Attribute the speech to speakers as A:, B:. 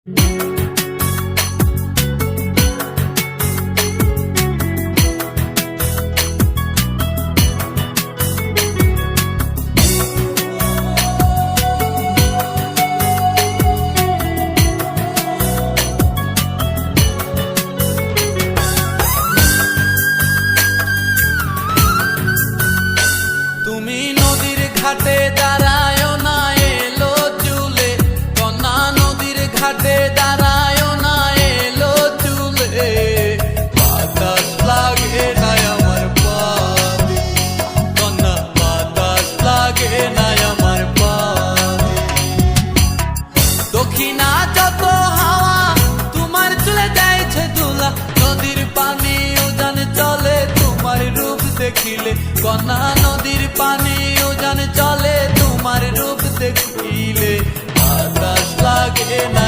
A: তুমি নদীর ঘাটে দাঁড়ায় না এলো চুলে, কন্যা নদীর ঘাটে দাঁড়ায় না এলো চুলে। বাতাস লাগে না আমার পায়ে, কন্যা বাতাস লাগে না আমার পায়ে। দক্ষিণা যত হাওয়া তোমার চলে যাইছে দুলা, নদীর পানি উজান চলে তোমার রূপ দেখিলে। কন্যা নদীর পানি উজান চলে তোমার রূপ দেখিলে। বাতাস লাগে না